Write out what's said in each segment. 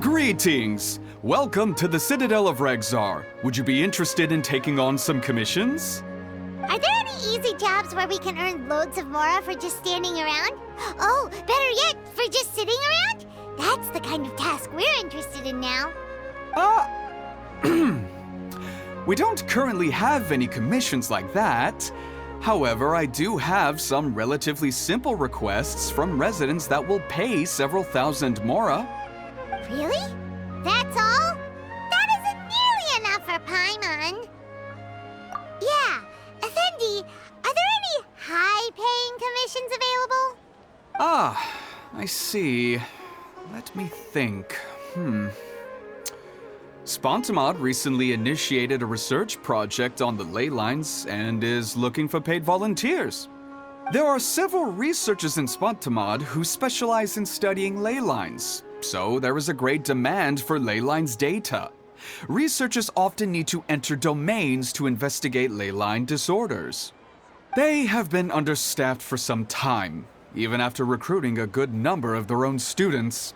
Greetings! Welcome to the Citadel of Regzar. Would you be interested in taking on some commissions? Are there any easy jobs where we can earn loads of mora for just standing around? Oh, better yet, for just sitting around? That's the kind of task we're interested in now. We don't currently have any commissions like that. However, I do have some relatively simple requests from residents that will pay several thousand mora. Really? That's all? That isn't nearly enough for Paimon. Yeah, Effendi, are there any high-paying commissions available? Ah, I see. Let me think. Spontamod recently initiated a research project on the ley lines and is looking for paid volunteers. There are several researchers in Spontamod who specialize in studying ley lines, so there is a great demand for ley lines data. Researchers often need to enter domains to investigate ley line disorders. They have been understaffed for some time, even after recruiting a good number of their own students.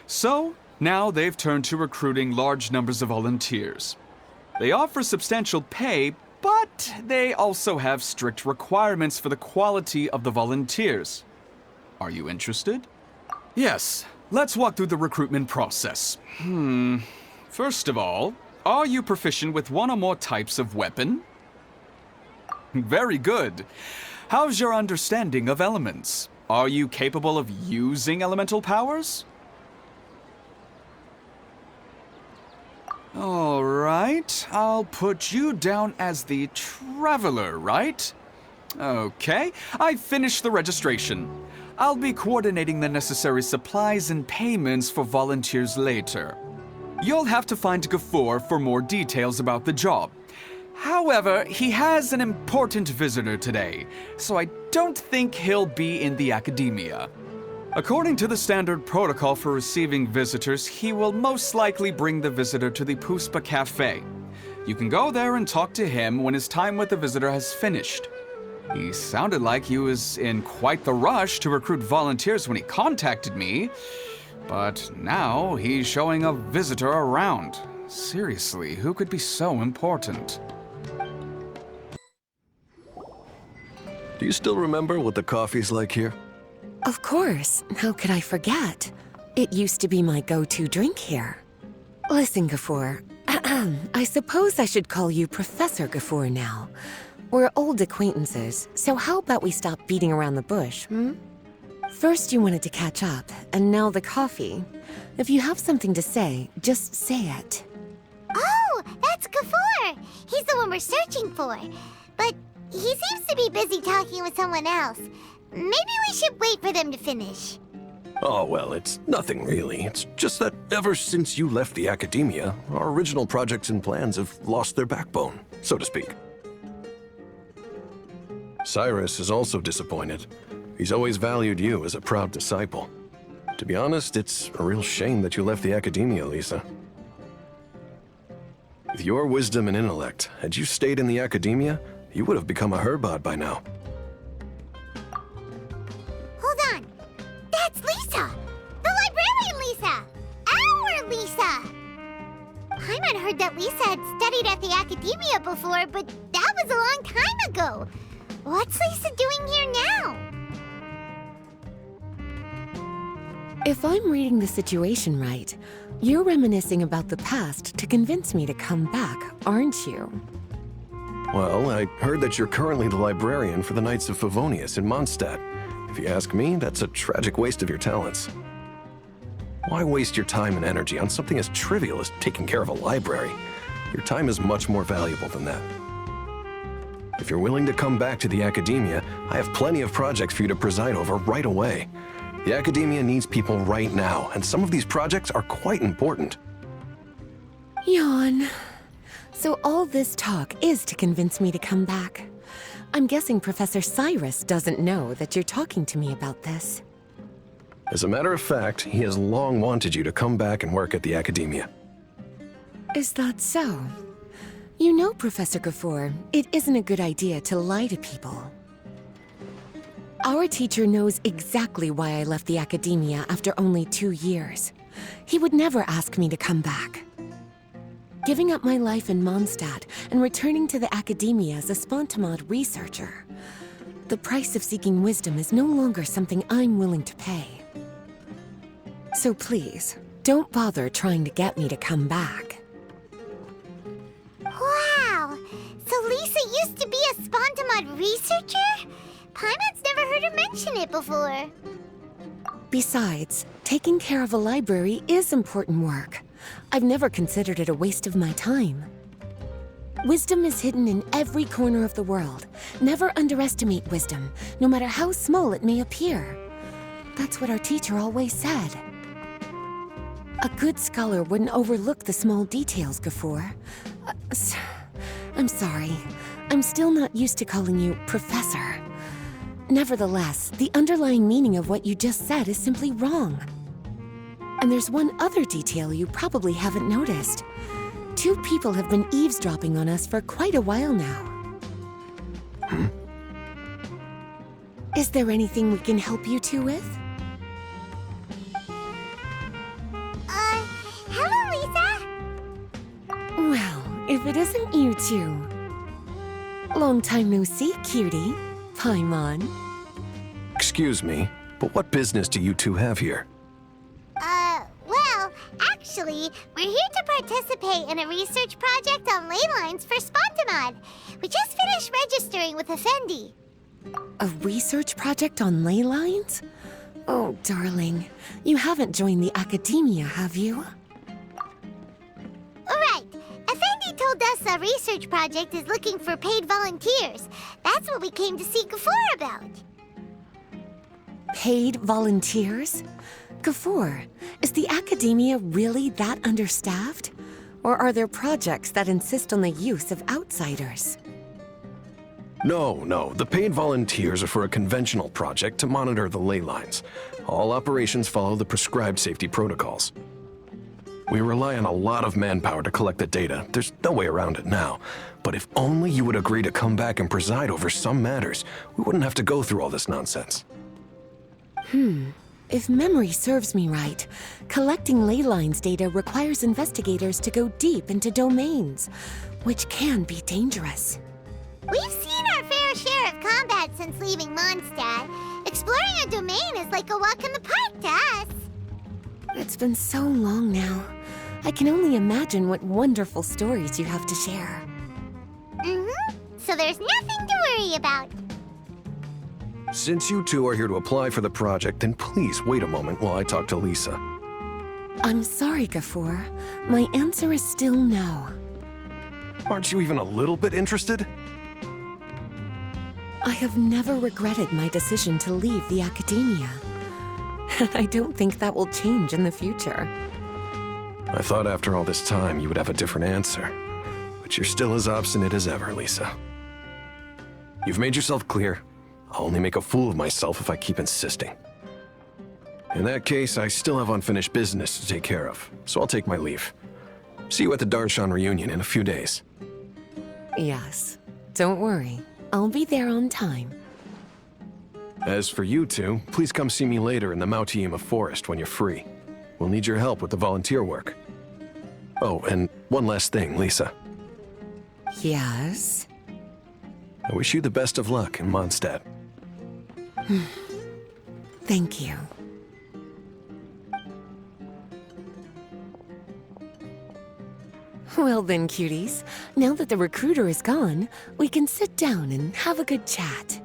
So, now they've turned to recruiting large numbers of volunteers. They offer substantial pay, but they also have strict requirements for the quality of the volunteers. Are you interested? Yes, let's walk through the recruitment process. First of all, are you proficient with one or more types of weapon? Very good. How's your understanding of elements? Are you capable of using elemental powers? All right, I'll put you down as the Traveler, right? Okay, I've finished the registration. I'll be coordinating the necessary supplies and payments for volunteers later. You'll have to find Gafoor for more details about the job. However, he has an important visitor today, so I don't think he'll be in the academia. According to the standard protocol for receiving visitors, he will most likely bring the visitor to the Puspa Cafe. You can go there and talk to him when his time with the visitor has finished. He sounded like he was in quite the rush to recruit volunteers when he contacted me, but now he's showing a visitor around. Seriously, who could be so important? Do you still remember what the coffee's like here? Of course. How could I forget? It used to be my go-to drink here. Listen, Gafoor. I suppose I should call you Professor Gafoor now. We're old acquaintances, so how about we stop beating around the bush, First you wanted to catch up, and now the coffee. If you have something to say, just say it. Oh, that's Gafoor! He's the one we're searching for. But he seems to be busy talking with someone else. Maybe we should wait for them to finish. Oh, well, it's nothing really. It's just that ever since you left the academia, our original projects and plans have lost their backbone, so to speak. Cyrus is also disappointed. He's always valued you as a proud disciple. To be honest, it's a real shame that you left the academia, Lisa. With your wisdom and intellect, had you stayed in the academia, you would have become a Herbad by now. Hold on. That's Lisa! The librarian Lisa! Our Lisa! Paimon heard that Lisa had studied at the academia before, but that was a long time ago. What's Lisa doing here now? If I'm reading the situation right, you're reminiscing about the past to convince me to come back, aren't you? Well, I heard that you're currently the librarian for the Knights of Favonius in Mondstadt. If you ask me, that's a tragic waste of your talents. Why waste your time and energy on something as trivial as taking care of a library? Your time is much more valuable than that. If you're willing to come back to the academia, I have plenty of projects for you to preside over right away. The academia needs people right now, and some of these projects are quite important. Yawn. So all this talk is to convince me to come back. I'm guessing Professor Cyrus doesn't know that you're talking to me about this. As a matter of fact, he has long wanted you to come back and work at the academia. Is that so? You know, Professor Gafoor, it isn't a good idea to lie to people. Our teacher knows exactly why I left the academia after only 2 years. He would never ask me to come back. Giving up my life in Mondstadt and returning to the academia as a Spontamod researcher. The price of seeking wisdom is no longer something I'm willing to pay. So please, don't bother trying to get me to come back. Wow! So Lisa used to be a Spontamod researcher? Paimon's never heard her mention it before. Besides, taking care of a library is important work. I've never considered it a waste of my time. Wisdom is hidden in every corner of the world. Never underestimate wisdom, no matter how small it may appear. That's what our teacher always said. A good scholar wouldn't overlook the small details, Gafoor. I'm sorry. I'm still not used to calling you Professor. Nevertheless, the underlying meaning of what you just said is simply wrong. And there's one other detail you probably haven't noticed. 2 people have been eavesdropping on us for quite a while now. Is there anything we can help you 2 with? Hello, Lisa! Well, if it isn't you 2. Long time no see, cutie. Paimon. Excuse me, but what business do you two have here? Well, actually, we're here to participate in a research project on ley lines for Spontamod. We just finished registering with Effendi. A research project on ley lines? Oh, darling. You haven't joined the academia, have you? Right. Effendi told us a research project is looking for paid volunteers. That's what we came to see Gafoor about. Paid volunteers? Gafoor, is the academia really that understaffed? Or are there projects that insist on the use of outsiders? No. The paid volunteers are for a conventional project to monitor the ley lines. All operations follow the prescribed safety protocols. We rely on a lot of manpower to collect the data. There's no way around it now. But if only you would agree to come back and preside over some matters, we wouldn't have to go through all this nonsense. If memory serves me right, collecting ley lines data requires investigators to go deep into domains, which can be dangerous. We've seen our fair share of combat since leaving Mondstadt. Exploring a domain is like a walk in the park to us. It's been so long now. I can only imagine what wonderful stories you have to share. So there's nothing to worry about. Since you two are here to apply for the project, then please wait a moment while I talk to Lisa. I'm sorry, Gafoor. My answer is still no. Aren't you even a little bit interested? I have never regretted my decision to leave the academia. And I don't think that will change in the future. I thought after all this time you would have a different answer. But you're still as obstinate as ever, Lisa. You've made yourself clear. I'll only make a fool of myself if I keep insisting. In that case, I still have unfinished business to take care of, so I'll take my leave. See you at the Darshan reunion in a few days. Yes. Don't worry. I'll be there on time. As for you two, please come see me later in the Mautiima Forest when you're free. We'll need your help with the volunteer work. Oh, and one last thing, Lisa. Yes? I wish you the best of luck in Mondstadt. Thank you. Well then, cuties. Now that the recruiter is gone, we can sit down and have a good chat.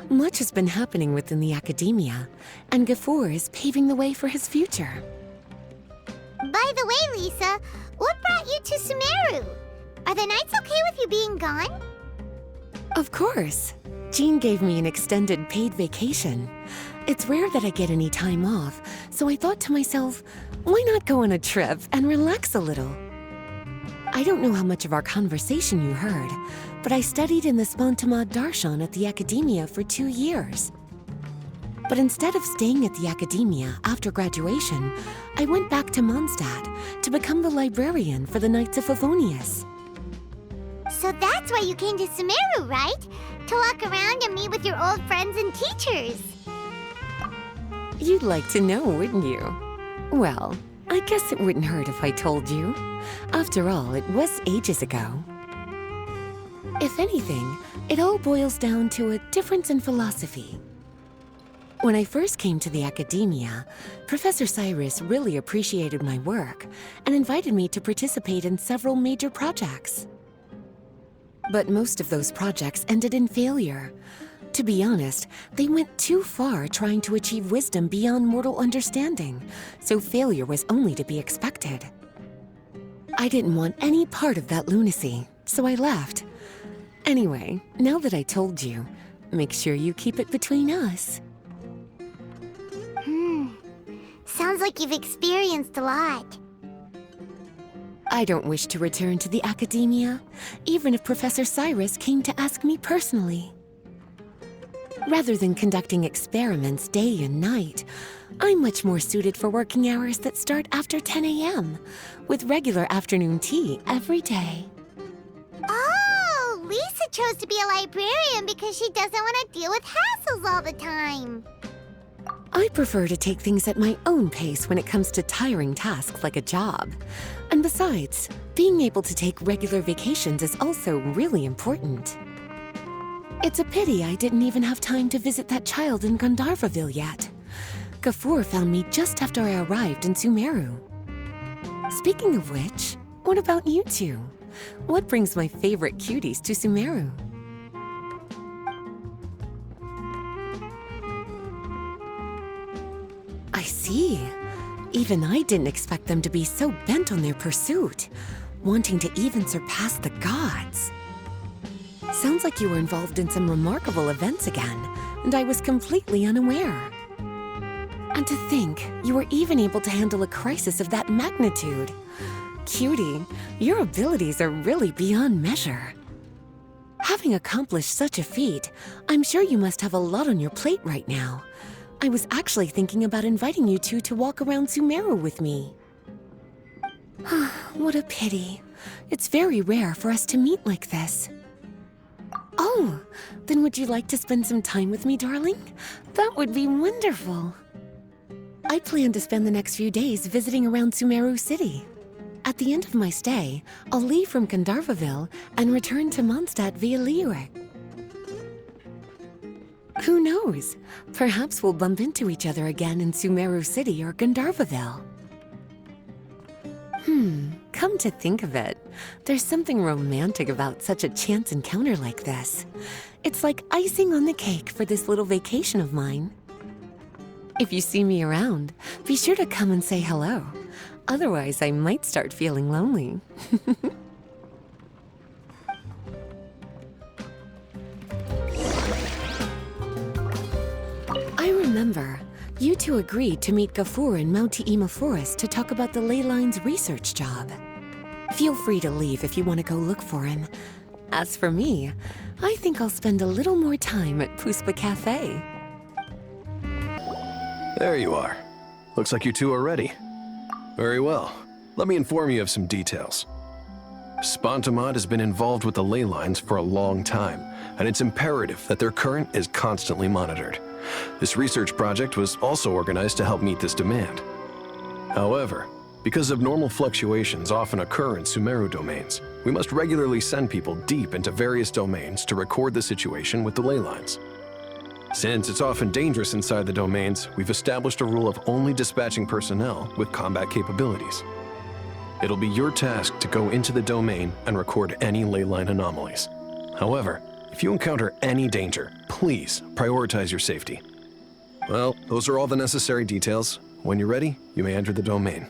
Much has been happening within the academia, and Gafoor is paving the way for his future. By the way, Lisa, what brought you to Sumeru? Are the Knights okay with you being gone? Of course. Jean gave me an extended paid vacation. It's rare that I get any time off, so I thought to myself, why not go on a trip and relax a little? I don't know how much of our conversation you heard, but I studied in the Spontamod Darshan at the academia for 2 years. But instead of staying at the academia after graduation, I went back to Mondstadt to become the librarian for the Knights of Favonius. So that's why you came to Sumeru, right? To walk around and meet with your old friends and teachers. You'd like to know, wouldn't you? Well, I guess it wouldn't hurt if I told you. After all, it was ages ago. If anything, it all boils down to a difference in philosophy. When I first came to the academia, Professor Cyrus really appreciated my work and invited me to participate in several major projects. But most of those projects ended in failure. To be honest, they went too far trying to achieve wisdom beyond mortal understanding, so failure was only to be expected. I didn't want any part of that lunacy, so I left. Anyway, now that I told you, make sure you keep it between us. Sounds like you've experienced a lot. I don't wish to return to the academia, even if Professor Cyrus came to ask me personally. Rather than conducting experiments day and night, I'm much more suited for working hours that start after 10 a.m., with regular afternoon tea every day. Oh, Lisa chose to be a librarian because she doesn't want to deal with hassles all the time. I prefer to take things at my own pace when it comes to tiring tasks like a job. And besides, being able to take regular vacations is also really important. It's a pity I didn't even have time to visit that child in Gandharvaville yet. Gafur found me just after I arrived in Sumeru. Speaking of which, what about you two? What brings my favorite cuties to Sumeru? I see. Even I didn't expect them to be so bent on their pursuit, wanting to even surpass the gods. Sounds like you were involved in some remarkable events again, and I was completely unaware. And to think, you were even able to handle a crisis of that magnitude. Cutie, your abilities are really beyond measure. Having accomplished such a feat, I'm sure you must have a lot on your plate right now. I was actually thinking about inviting you two to walk around Sumeru with me. What a pity. It's very rare for us to meet like this. Oh, then would you like to spend some time with me, darling? That would be wonderful. I plan to spend the next few days visiting around Sumeru City. At the end of my stay, I'll leave from Gandharvaville and return to Mondstadt via Liyue. Who knows? Perhaps we'll bump into each other again in Sumeru City or Gandharvaville. Come to think of it, there's something romantic about such a chance encounter like this. It's like icing on the cake for this little vacation of mine. If you see me around, be sure to come and say hello. Otherwise, I might start feeling lonely. I remember, you two agreed to meet Gafur in Mount Ima Forest to talk about the ley lines research job. Feel free to leave if you want to go look for him. As for me, I think I'll spend a little more time at Puspa Cafe. There you are. Looks like you two are ready. Very well. Let me inform you of some details. Spontamod has been involved with the ley lines for a long time, and it's imperative that their current is constantly monitored. This research project was also organized to help meet this demand. However, because abnormal fluctuations often occur in Sumeru domains, we must regularly send people deep into various domains to record the situation with the ley lines. Since it's often dangerous inside the domains, we've established a rule of only dispatching personnel with combat capabilities. It'll be your task to go into the domain and record any ley line anomalies. However, if you encounter any danger, please prioritize your safety. Well, those are all the necessary details. When you're ready, you may enter the domain.